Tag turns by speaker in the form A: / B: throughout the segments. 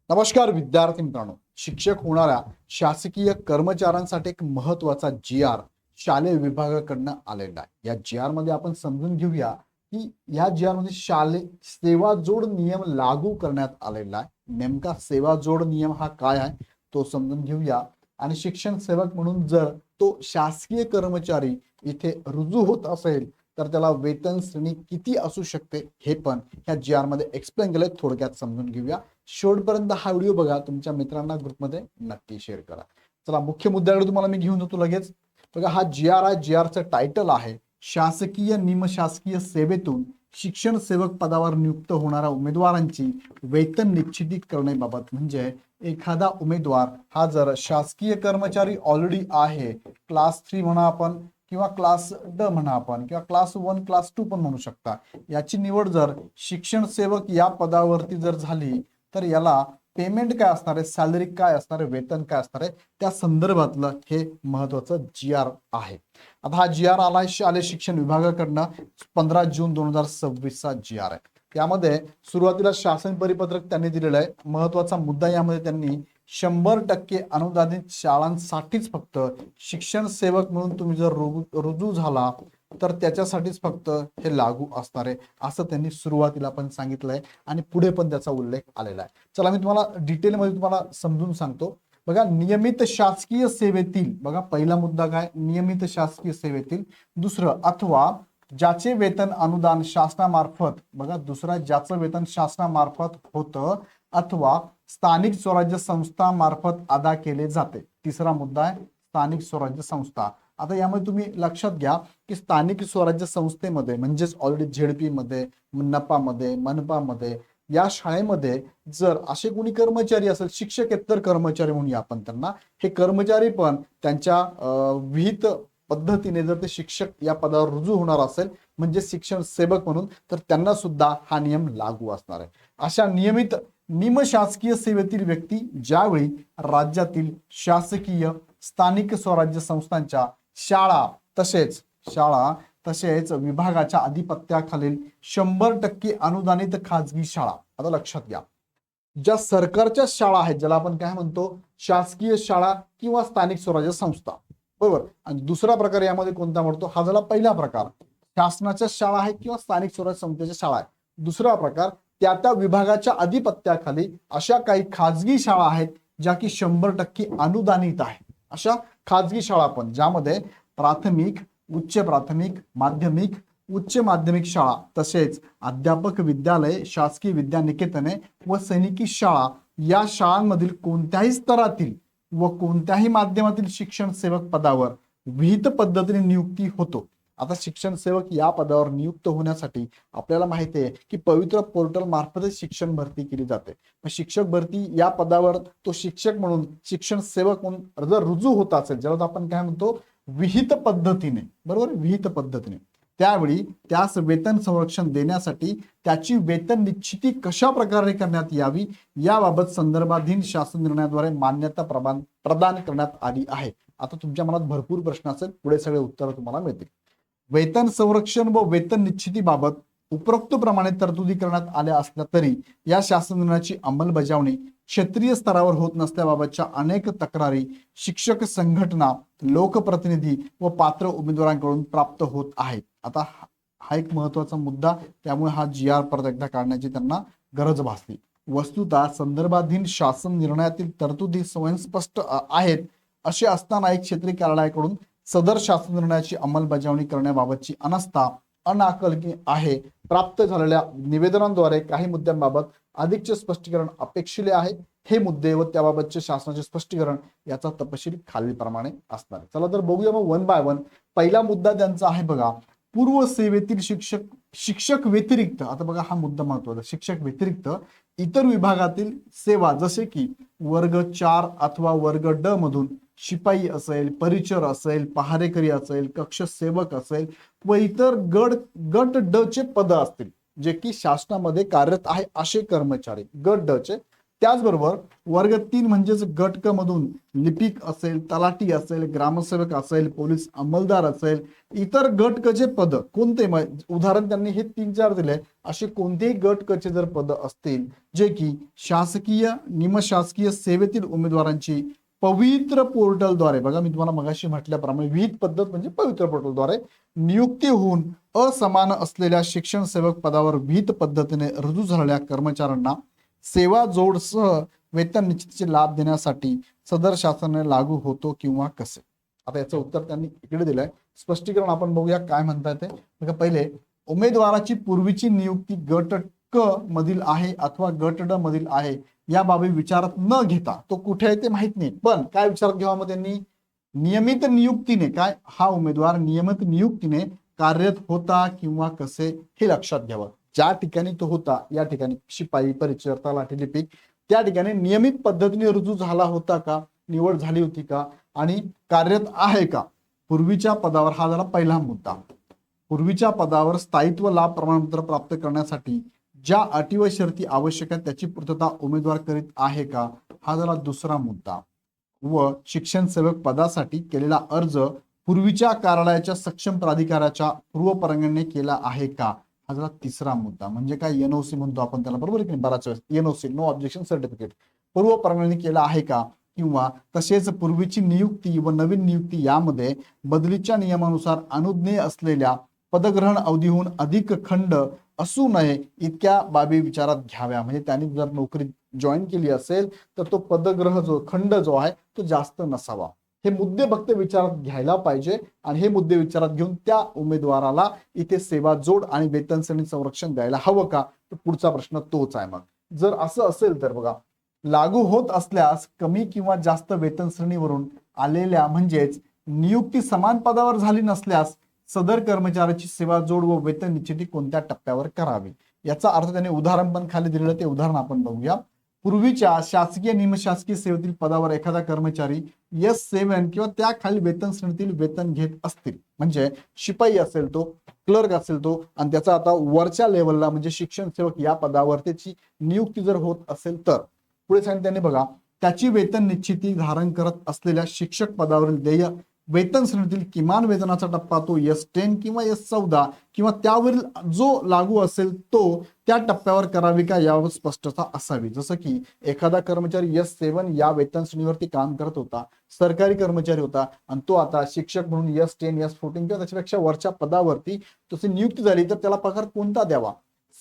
A: नमस्कार विद्यार्थी मित्रांनो, शिक्षक होणाऱ्या शासकीय कर्मचाऱ्यांसाठी एक महत्त्वाचा जी आर शालेय विभागाकडून आलेला आहे। या जी आर मध्ये आपण समजून घेऊया की या जी आर मध्ये शालेय सेवा जोड नियम लागू करण्यात आलेला आहे। नेमका सेवा जोड नियम हा काय आहे तो समजून घेऊया। आणि शिक्षण सेवक म्हणून जर तो शासकीय कर्मचारी इथे रुजू होत असेल तर त्याला वेतन श्रेणी किती असू शकते हे पण ह्या जी आर मध्ये एक्सप्लेन केलंय। थोडक्यात समजून घेऊया। शेवटपर्यंत हा व्हिडिओ बघा, तुमच्या मित्रांना ग्रुपमध्ये नक्की शेअर करा। चला मुख्य मुद्द्याकडे तुम्हाला मी घेऊन जातो लगेच। बघा हा जी आर आहे, जी आरचं टायटल आहे शासकीय निमशासकीय सेवेतून शिक्षण सेवक पदावर नियुक्त होणाऱ्या उमेदवारांची वेतन निश्चित करण्याबाबत। म्हणजे एखादा उमेदवार हा जर शासकीय कर्मचारी ऑलरेडी आहे, क्लास 3 म्हणा आपण किंवा क्लास ड म्हणा आपण किंवा क्लास 1 क्लास 2 पण म्हणू शकता, याची निवड जर शिक्षण सेवक या पदावरती जर झाली तर याला पेमेंट काय असणार आहे, सॅलरी काय असणार आहे, वेतन काय असणार आहे, त्या संदर्भातलं हे महत्वाचं जी आर आहे। आता हा जी आर आलाय शालेय शिक्षण विभागाकडनं 15 जून 2026 चा जी आर आहे। त्यामध्ये सुरुवातीला शासन परिपत्रक त्यांनी दिलेलं आहे। महत्वाचा मुद्दा यामध्ये त्यांनी 100% अनुदानित शाळांसाठीच फक्त शिक्षण सेवक म्हणून तुम्ही जर रुजू झाला तर त्याच्यासाठीच फक्त हे लागू असणार आहे असं त्यांनी सुरुवातीला पण सांगितलंय आणि पुढे पण त्याचा उल्लेख आलेला आहे। चला मी तुम्हाला डिटेलमध्ये तुम्हाला समजून सांगतो। बघा नियमित शासकीय सेवेतील, बघा पहिला मुद्दा काय, नियमित शासकीय सेवेतील। दुसरं अथवा ज्याचे वेतन अनुदान शासनामार्फत, बघा दुसरा ज्याचं वेतन शासनामार्फत होतं अथवा स्थानिक स्वराज्य संस्थामार्फत अदा केले जाते। तिसरा मुद्दा आहे स्थानिक स्वराज्य संस्था। आता यामध्ये तुम्ही लक्षात घ्या की स्थानिक स्वराज्य संस्थेमध्ये म्हणजेच ऑलरेडी झेडपी मध्ये, नपामध्ये, मनपामध्ये या शाळेमध्ये जर असे कोणी कर्मचारी असेल, शिक्षकेतर कर्मचारी म्हणूया आपण त्यांना, हे कर्मचारी पण त्यांच्या विहित पद्धतीने जर ते शिक्षक या पदावर रुजू होणार असेल म्हणजे शिक्षण सेवक म्हणून, तर त्यांना सुद्धा हा नियम लागू असणार आहे। अशा नियमित निमशासकीय सेवेतील व्यक्ती ज्यावेळी राज्यातील शासकीय स्थानिक स्वराज्य संस्थांच्या शाळा तसेच विभागाच्या अधिपत्याखालील 100% अनुदानित खाजगी शाळा, आता लक्षात घ्या, ज्या सरकारच्या शाळा आहेत ज्याला आपण काय म्हणतो शासकीय शाळा किंवा स्थानिक स्वराज्य संस्था, बरोबर। आणि दुसरा प्रकार यामध्ये कोणता म्हणतो, हा झाला पहिला प्रकार, शासनाच्या शाळा आहेत किंवा स्थानिक स्वराज्य संस्थेच्या शाळा आहेत। दुसरा प्रकार त्या त्या विभागाच्या अधिपत्याखाली अशा काही खाजगी शाळा आहेत ज्या की 100% अनुदानित आहे। अशा खाजगी शाळा पण ज्यामध्ये प्राथमिक, उच्च प्राथमिक, माध्यमिक, उच्च माध्यमिक शाळा तसेच अध्यापक विद्यालय, शासकीय विद्यानिकेतने व सैनिकी शाळा या शाळांमधील कोणत्याही स्तरातील व कोणत्याही माध्यमातील शिक्षण सेवक पदावर विहित पद्धतीने नियुक्ती होतो। आता शिक्षण सेवक या पदावर नियुक्त होण्यासाठी आपल्याला माहिती आहे की पवित्र पोर्टल मार्फत शिक्षण भरती केली जाते। शिक्षक भरती या पदावर तो शिक्षक म्हणून, शिक्षण सेवक म्हणून जर रुजू होत असेल, ज्याला आपण काय म्हणतो विहित पद्धतीने, बरोबर, विहित पद्धतीने, त्यावेळी त्यास वेतन संरक्षण देण्यासाठी त्याची वेतन निश्चिती कशा प्रकारे करण्यात यावी याबाबत संदर्भाधीन शासन निर्णयाद्वारे मान्यता प्रदान करण्यात आली आहे। आता तुमच्या मनात भरपूर प्रश्न असेल, पुढे सगळे उत्तर तुम्हाला मिळतील। वेतन संरक्षण व वेतन निश्चितीबाबत उपरोक्त प्रमाणे तरतुदी करण्यात आल्या असल्या तरी या शासन निर्णयाची अंमलबजावणी क्षेत्रीय स्तरावर होत नसल्याबाबतच्या अनेक तक्रारी शिक्षक संघटना, लोकप्रतिनिधी व पात्र उमेदवारांकडून प्राप्त होत आहेत। आता हा एक महत्वाचा मुद्दा, त्यामुळे हा जी आर परत एकदा काढण्याची त्यांना गरज भासली। वस्तुतः संदर्भाधीन शासन निर्णयातील तरतुदी स्वयंस्पष्ट आहेत असे असताना एक क्षेत्रीय कार्यालयाकडून सदर शासन निर्णयाची अंमलबजावणी करण्याबाबतची अनास्था, अनाकलकी आहे। प्राप्त झालेल्या निवेदनांद्वारे काही मुद्द्यांबाबत अधिकचे स्पष्टीकरण अपेक्षिले आहे। हे मुद्दे व त्याबाबतचे शासनाचे स्पष्टीकरण याचा तपशील खालीलप्रमाणे असणार आहे। चला तर बघूया मग वन बाय वन। पहिला मुद्दा त्यांचा आहे बघा, पूर्व सेवेतील शिक्षक व्यतिरिक्त, आता बघा हा मुद्दा महत्वाचा, शिक्षक व्यतिरिक्त इतर विभागातील सेवा जसे की वर्ग 4 अथवा वर्ग ड मधून शिपाई असेल, परिचर असेल, पहारेकरी असेल, कक्ष सेवक असेल व इतर गट ड चे पद असतील जे की शासनामध्ये कार्यरत आहे असे कर्मचारी, गट ड चे त्याचबरोबर वर्ग 3 म्हणजेच गट क मधून लिपिक असेल, तलाठी असेल, ग्रामसेवक असेल, पोलीस अंमलदार असेल, इतर गट क चे पद कोणते, उदाहरण त्यांनी हे 3-4 दिले, असे कोणतेही गट क चे जर पद असतील जे की शासकीय निमशासकीय सेवेतील उमेदवारांची पवित्र पोर्टलद्वारे, बघा मी तुम्हाला मगाशी म्हटल्याप्रमाणे विहित पद्धत म्हणजे पवित्र पोर्टलद्वारे नियुक्ती होऊन असमान असलेल्या शिक्षण सेवक पदावर विहित पद्धतीने रुजू झालेल्या कर्मचाऱ्यांना सेवा जोडसह वेतन निश्चितीचे लाभ देण्यासाठी सदर शासनाने लागू होतो किंवा कसे. आता याचं उत्तर त्यांनी इकडे दिलंय. स्पष्टीकरण आपण बघूया काय म्हणतात ते. बघा, पहिले उमेदवाराची पूर्वीची नियुक्ती गट क मधील आहे अथवा गट ड मधील आहे या बाबी विचारात न घेता, तो कुठे आहे ते माहित नाही, पण काय विचारात घ्यावा, मग त्यांनी नियमित नियुक्तीने, काय हा उमेदवार नियमित नियुक्तीने कार्यरत होता किंवा कसे हे लक्षात घ्यावं. ज्या ठिकाणी तो होता, या ठिकाणी शिपाई, परिचर, तलाठी, लिपिक, त्या ठिकाणी नियमित पद्धतीने रुजू झाला होता का, निवड झाली होती का, आणि कार्यरत आहे का पूर्वीच्या पदावर, हा झाला पहिला मुद्दा. पूर्वीच्या पदावर स्थायित्व लाभ प्रमाणपत्र प्राप्त करण्यासाठी ज्या अटी व शर्ती आवश्यक आहेत त्याची पूर्तता उमेदवार करीत आहे का, हा झाला दुसरा मुद्दा. व शिक्षण सेवक पदासाठी केलेला अर्ज पूर्वीच्या कार्यालयाच्या सक्षम प्राधिकाराच्या पूर्व परवानगीने केला आहे का, हा झाला तिसरा मुद्दा. म्हणजे काय, एनओसी म्हणतो आपण त्याला, बरोबर की नाही, बराच वेळेस एनओसी, नो ऑब्जेक्शन सर्टिफिकेट, पूर्व परवानगीने केला आहे का, किंवा तसेच पूर्वीची नियुक्ती व नवीन नियुक्ती यामध्ये बदलीच्या नियमानुसार अनुज्ञेय असलेल्या पदग्रहण अवधीहून अधिक खंड असू नये इतक्या बाबी विचारात घ्याव्या. म्हणजे त्यांनी जर नोकरी जॉईन केली असेल तर तो पदग्रह जो खंड जो आहे तो जास्त नसावा. हे मुद्दे फक्त विचारात घ्यायला पाहिजे, आणि हे मुद्दे विचारात घेऊन त्या उमेदवाराला इथे सेवा जोड आणि वेतन श्रेणी संरक्षण द्यायला हवं का, तर पुढचा प्रश्न तोच आहे. मग जर असं असेल तर बघा, लागू होत असल्यास कमी किंवा जास्त वेतन श्रेणीवरून आलेल्या म्हणजेच नियुक्ती समान पदावर झाली नसल्यास सदर कर्मचाऱ्याची सेवा जोड व वेतन निश्चिती कोणत्या टप्प्यावर करावी. याचा अर्थ त्यांनी उदाहरण पण खाली दिलेलं, ते उदाहरण आपण बघूया. पूर्वीच्या शासकीय निमशासकीय सेवेतील पदावर एखादा कर्मचारी S7 किंवा त्या खाली वेतन श्रेणीतील वेतन घेत असतील, म्हणजे शिपाई असेल तो, क्लर्क असेल तो, आणि त्याचा आता वरच्या लेवलला म्हणजे शिक्षण सेवक या पदावर त्याची नियुक्ती जर होत असेल तर पुढे सांगितले त्यांनी, बघा, त्याची वेतन निश्चिती धारण करत असलेल्या शिक्षक पदावरील देय वेतन श्रेणीतील किमान वेतनाचा टप्पा तो S10 किंवा S14 किंवा त्यावरील जो लागू असेल तो त्या टप्प्यावर करावी का, यावर स्पष्टता असावी. जसं की एखादा कर्मचारी S7 या वेतन श्रेणीवरती काम करत होता, सरकारी कर्मचारी होता, आणि तो आता शिक्षक म्हणून S10, S14 किंवा त्याच्यापेक्षा वरच्या पदावरती त्याची नियुक्ती झाली, तर त्याला पगार कोणता द्यावा.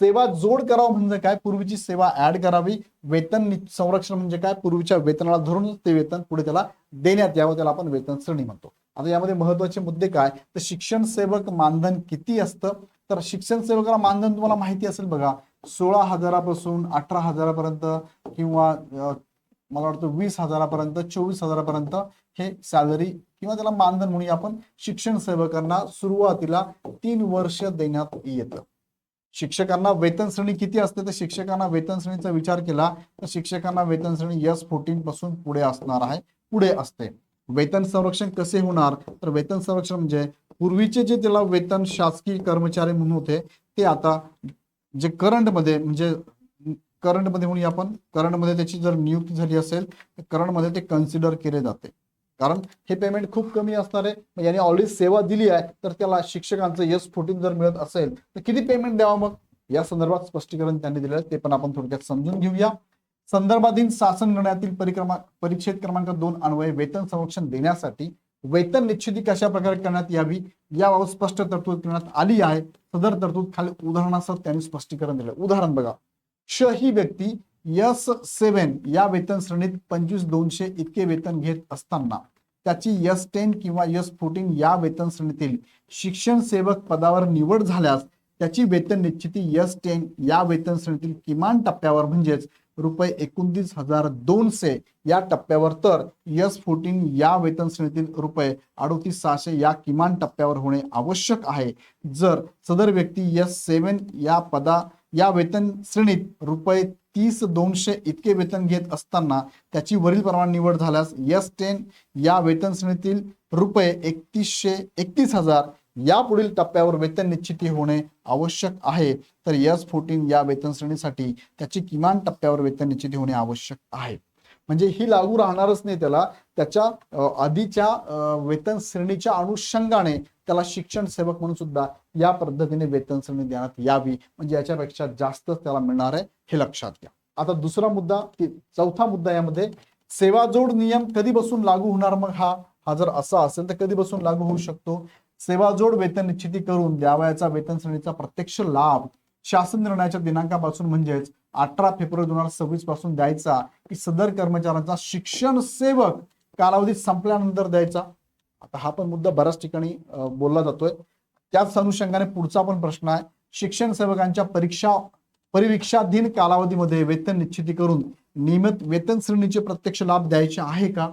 A: सेवा जोड करावं म्हणजे काय, पूर्वीची सेवा ऍड करावी. वेतन संरक्षण म्हणजे काय, पूर्वीच्या वेतनाला धरून ते वेतन पुढे त्याला देण्यात यावं, त्याला आपण वेतन श्रेणी म्हणतो. आता यामध्ये महत्वाचे मुद्दे काय, तर शिक्षण सेवक मानधन किती असतं, तर शिक्षण सेवकाला मानधन तुम्हाला माहिती असेल, बघा, 16,000 पासून 18,000 पर्यंत, किंवा मला वाटतं 20,000 पर्यंत, 24,000 पर्यंत हे सॅलरी किंवा त्याला मानधन म्हणून आपण शिक्षण सेवकांना सुरुवातीला 3 वर्ष देण्यात येतं. शिक्षकांना वेतन श्रेणी किती असते, तर शिक्षकांना वेतन श्रेणीचा विचार केला तर शिक्षकांना वेतन श्रेणी S14 पासून पुढे असणार आहे, पुढे असते. वेतन संरक्षण कसे होणार, तर वेतन संरक्षण म्हणजे पूर्वीचे जे त्याला वेतन शासकीय कर्मचारी म्हणून होते ते आता जे करंटमध्ये, म्हणजे करंटमध्ये म्हणून आपण, करंटमध्ये त्याची जर नियुक्ती झाली असेल तर करंटमध्ये ते कन्सिडर केले जाते, कारण हे पेमेंट खूप कमी असणार आहे. याने ऑलरेडी सेवा दिली आहे, तर त्याला शिक्षकांचं S14 जर मिळत असेल तर किती पेमेंट द्यावं, मग या संदर्भात स्पष्टीकरण त्यांनी दिलेलं आहे, ते पण आपण थोडक्यात समजून घेऊया. संदर्भाधीन शासन निर्णयातील परिच्छेद क्रमांक 2 अन्वये वेतन संरक्षण देण्यासाठी वेतन निश्चिती कशा प्रकारे करण्यात यावी याबाबत स्पष्ट तरतूद करण्यात आली आहे. सदर तरतूद खाली उदाहरणासह त्यांनी स्पष्टीकरण दिलं. उदाहरण बघा, ही व्यक्ती S7 या वेतन श्रेणीत 25,200 इतके वेतन घेत असताना त्याची S10 किंवा S14 या वेतन श्रेणीतील शिक्षण सेवक पदावर निवड झाल्यास त्याची वेतन निश्चिती S10 या वेतन श्रेणीतील किमान टप्प्यावर म्हणजेच रुपये 29,200 या टप्प्यावर, तर S14 या वेतन श्रेणीतील रुपये 38,600 या किमान टप्प्यावर होणे आवश्यक आहे. जर सदर व्यक्ती S7 या वेतन श्रेणीत रुपये 30,200 इतके वेतन घेत असताना त्याची वरील प्रमाणे निवड झाल्यास S10 या वेतन श्रेणीतील रुपये 31,000 यापुढील टप्प्यावर वेतन निश्चिती होणे आवश्यक आहे, तर S14 या वेतन श्रेणीसाठी त्याची किमान टप्प्यावर वेतन निश्चिती होणे आवश्यक आहे. म्हणजे ही लागू राहणारच नाही त्याला, त्याच्या आधीच्या वेतन श्रेणीच्या अनुषंगाने त्याला शिक्षण सेवक म्हणून सुद्धा या पद्धतीने वेतन श्रेणी देण्यात यावी, म्हणजे याच्यापेक्षा जास्त त्याला मिळणार आहे, हे लक्षात घ्या. आता दुसरा मुद्दा, चौथा मुद्दा यामध्ये, सेवाजोड नियम कधीपासून लागू होणार? मग हा जर असा असेल तर कधीपासून लागू होऊ शकतो? सेवाजोड वेतन निश्चिती करून द्यावयाचा वेतन श्रेणीचा प्रत्यक्ष लाभ शासन निर्णयाच्या दिनांकापासून म्हणजेच 18 फेब्रुवारी 2026 पासून द्यायचा, की सदर कर्मचाऱ्यांचा शिक्षण सेवक कालावधी संपल्यानंतर द्यायचा? आता हा पण मुद्दा बऱ्याच ठिकाणी बोलला जातोय. त्याच अनुषंगाने पुढचा पण प्रश्न आहे, शिक्षण सेवकांच्या परिवीक्षाधीन कालावधीमध्ये वेतन निश्चिती करून नियमित वेतन श्रेणीचे प्रत्यक्ष लाभ द्यायचे आहे का?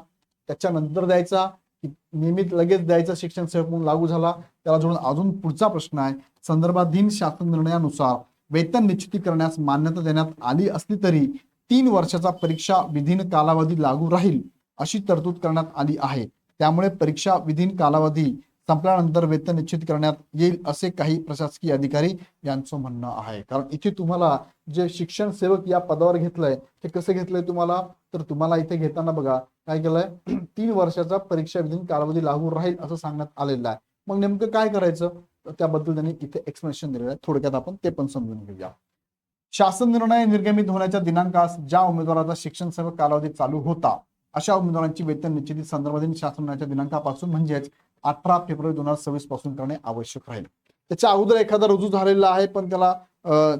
A: त्याच्यानंतर द्यायचा, नियमित लगेच द्यायचा शिक्षण सेवक म्हणून लागू झाला? त्याला जोडून अजून पुढचा प्रश्न आहे, संदर्भाधीन शासन निर्णयानुसार वेतन निश्चिती करण्यास मान्यता देण्यात आली असली तरी 3 वर्षाचा परीक्षा विधीन कालावधी लागू राहील अशी तरतूद करण्यात आली आहे. त्यामुळे परीक्षा विधीन कालावधी संपल्यानंतर वेतन निश्चित करण्यात येईल असे काही प्रशासकीय अधिकारी यांचं म्हणणं आहे. कारण इथे तुम्हाला जे शिक्षण सेवक या पदावर घेतलंय ते कसं घेतलंय तुम्हाला, तर तुम्हाला इथे घेताना बघा काय केलंय, 3 वर्षाचा परीक्षा विधीन कालावधी लागू राहील असं सांगण्यात आलेलं आहे. मग नेमकं काय करायचं, त्याबद्दल त्यांनी इथे एक्सप्लेनेशन दिलेलं आहे. थोडक्यात आपण ते पण समजून घेऊया. शासन निर्णय निर्गमित होण्याच्या दिनांकास ज्या उमेदवाराचा शिक्षण सेवक कालावधी चालू होता अशा उमेदवारांची वेतन निश्चिती संदर्भाधीन शासन निर्णयाच्या दिनांकापासून म्हणजेच 18 फेब्रुवारी 2026 पासून करणे आवश्यक राहील. त्याच्या अगोदर एखादा रुजू झालेला आहे पण त्याला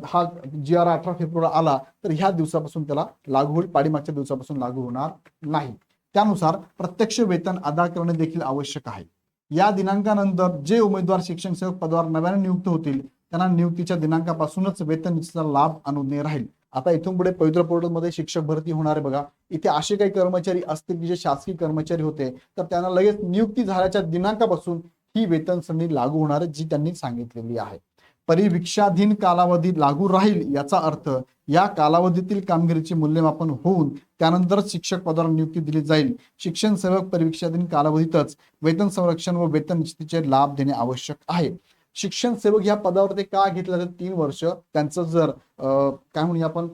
A: हा GR 18 फेब्रुवारी आला तर ह्या दिवसापासून त्याला लागू होईल, पाठीमागच्या दिवसापासून लागू होणार नाही. त्यानुसार प्रत्यक्ष वेतन अदा करणे देखील आवश्यक आहे. या दिनांकानंतर जे उमेदवार शिक्षण सेवक पदावर नव्याने नियुक्त होतील त्यांना नियुक्तीच्या दिनांकापासूनच वेतन निश्चितीचा लाभ अनुज्ञेय राहील. आता इथून पुढे पवित्र पोर्टलमध्ये शिक्षक भरती होणार आहे बघा. इथे असे काही कर्मचारी असतील की जे शासकीय कर्मचारी होते तर त्यांना लगेच नियुक्ती झाल्याच्या दिनांकापासून ही वेतन श्रेणी लागू होणार आहे, जी त्यांनी सांगितलेली आहे. परिवीक्षाधीन कालावधी लागू राहील याचा अर्थ या कालावधीतील कामगिरीचे मूल्यमापन होऊन त्यानंतर शिक्षक पदावर नियुक्ती दिली जाईल. शिक्षण सेवक परिवीक्षाधीन कालावधीतच वेतन संरक्षण व वेतन निश्चितीचे लाभ देणे आवश्यक आहे. शिक्षण सेवक या पदावर ते का घेतलं तर 3 वर्ष त्यांचं जर काय म्हणूया आपण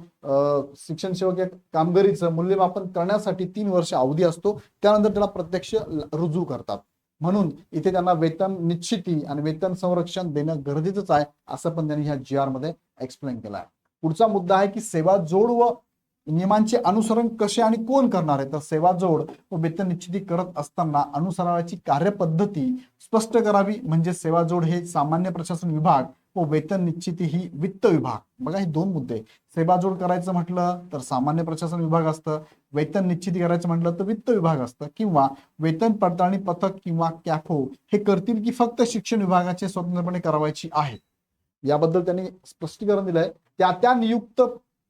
A: शिक्षण सेवक या कामगिरीचं मूल्यमापन करण्यासाठी 3 वर्ष अवधी असतो, त्यानंतर त्याला प्रत्यक्ष रुजू करतात. म्हणून इथे त्यांना वेतन निश्चिती आणि वेतन संरक्षण देणं गरजेचंच आहे असं पण त्यांनी ह्या GR मध्ये एक्सप्लेन केलं आहे. पुढचा मुद्दा आहे की सेवा जोड व नियमांचे अनुसरण कसे आणि कोण करणार आहे, तर सेवा जोड व वेतन निश्चिती करत असताना अनुसरणाची कार्यपद्धती स्पष्ट करावी. म्हणजे सेवा जोड हे सामान्य प्रशासन विभाग व वेतन निश्चिती ही वित्त विभाग. बघा हे 2 मुद्दे, सेवा जोड करायचं म्हटलं तर सामान्य प्रशासन विभाग असतं, वेतन निश्चिती करायचं म्हटलं तर वित्त विभाग असतं, किंवा वेतन पडताळणी पथक किंवा कॅफो हे करतील की फक्त शिक्षण विभागाचे स्वतंत्रपणे करावायची आहे. याबद्दल त्यांनी स्पष्टीकरण दिलंय. त्या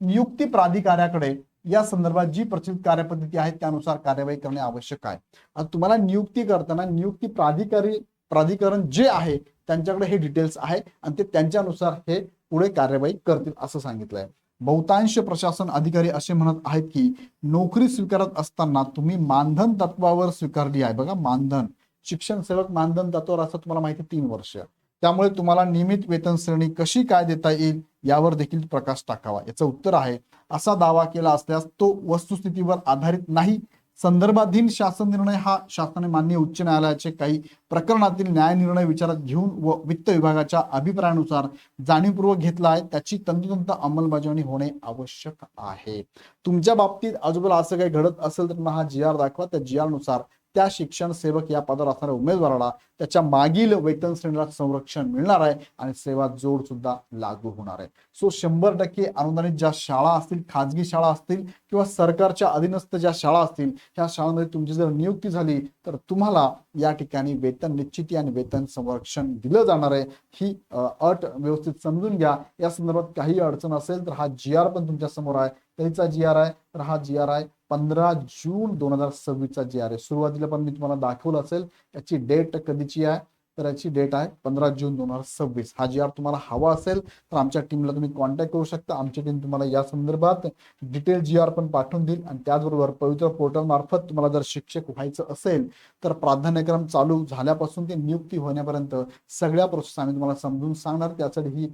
A: नियुक्ती प्राधिकाऱ्याकडे या संदर्भात जी प्रचलित कार्यपद्धती आहे त्यानुसार कार्यवाही करणे आवश्यक आहे. आता तुम्हाला नियुक्ती करताना नियुक्ती प्राधिकरण जे आहे त्यांच्याकडे हे डिटेल्स आहे आणि ते त्यांच्यानुसार हे पुढे कार्यवाही करतील असं सांगितलंय. बहुतांश प्रशासन अधिकारी असे म्हणत आहेत की नोकरी स्वीकारत असताना तुम्ही मानधन तत्वावर स्वीकारली आहे. बघा मानधन, शिक्षण सेवक मानधन तत्वावर असं तुम्हाला माहिती 3 वर्ष. त्यामुळे तुम्हाला नियमित वेतन श्रेणी कशी काय देता येईल यावर देखील प्रकाश टाकावा. याचं उत्तर आहे, असा दावा केला असल्यास तो वस्तुस्थितीवर आधारित नाही. संदर्भाधीन शासन निर्णय हा शासनाने माननीय उच्च न्यायालयाचे काही प्रकरणातील न्याय निर्णय विचारात घेऊन व वित्त विभागाच्या अभिप्रायानुसार जाणीवपूर्वक घेतला आहे. त्याची तंतोतंत अंमलबजावणी होणे आवश्यक आहे. तुमच्या बाबतीत आजूबाजूला असं काही घडत असेल तर हा GR दाखवा. त्या GR नुसार त्या शिक्षण सेवक या पदावर असणाऱ्या उमेदवाराला त्याच्या मागील वेतन श्रेणीला संरक्षण मिळणार आहे आणि सेवा जोड सुद्धा लागू होणार आहे. सो 100% अनुदानित ज्या शाळा असतील, खाजगी शाळा असतील किंवा सरकारच्या अधीनस्थ ज्या शाळा असतील, ह्या शाळांमध्ये तुमची जर नियुक्ती झाली तर तुम्हाला या ठिकाणी वेतन निश्चिती आणि वेतन संरक्षण दिलं जाणार आहे. ही अट व्यवस्थित समजून घ्या. या संदर्भात काही अडचण असेल तर हा GR पण तुमच्या समोर आहे. कधीचा GR आहे तर हा GR आहे 15 जून 2026 चा GR आहे. सुरुवातीला पण मी तुम्हाला दाखवलं असेल याची डेट कधीची आहे तर याची डेट आहे 15 जून 2026. हा जी आर तुम्हाला हवा असेल तर आमच्या टीमला तुम्ही कॉन्टॅक्ट करू शकता. आमची टीम तुम्हाला या संदर्भात डिटेल जी आर पण पाठवून देईल. आणि त्याचबरोबर पवित्र पोर्टल मार्फत तुम्हाला जर शिक्षक व्हायचं असेल तर प्राधान्यक्रम चालू झाल्यापासून ते नियुक्ती होण्यापर्यंत सगळ्या प्रोसेस आम्ही तुम्हाला समजून सांगणार. त्यासाठी ही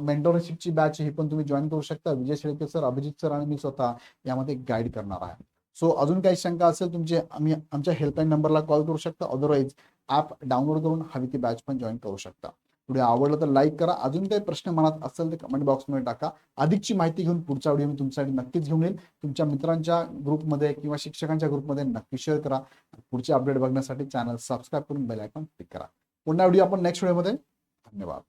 A: मेंटरशिपची बॅच ही पण तुम्ही जॉईन करू शकता. विजय शेळके सर, अभिजित सर आणि मी स्वतः यामध्ये गाईड करणार आहे. सो अजून काही शंका असेल तुमचे, आम्ही आमच्या हेल्पलाईन नंबरला कॉल करू शकता. अदरवाईज ॲप डाउनलोड करून हवी ती बॅच पण जॉईन करू शकता. व्हिडिओ आवडलं तर लाईक करा. अजून काही प्रश्न मनात असेल तर कमेंट बॉक्समध्ये टाका. अधिकची माहिती घेऊन पुढचा व्हिडिओ मी तुमच्यासाठी नक्कीच घेऊन येईल. तुमच्या मित्रांच्या ग्रुपमध्ये किंवा शिक्षकांच्या ग्रुपमध्ये नक्की शेअर करा. पुढचे अपडेट बघण्यासाठी चॅनल सबस्क्राईब करून बेल आयकॉन क्लिक करा. पुन्हा व्हिडिओ आपण नेक्स्ट व्हिडिओमध्ये. धन्यवाद.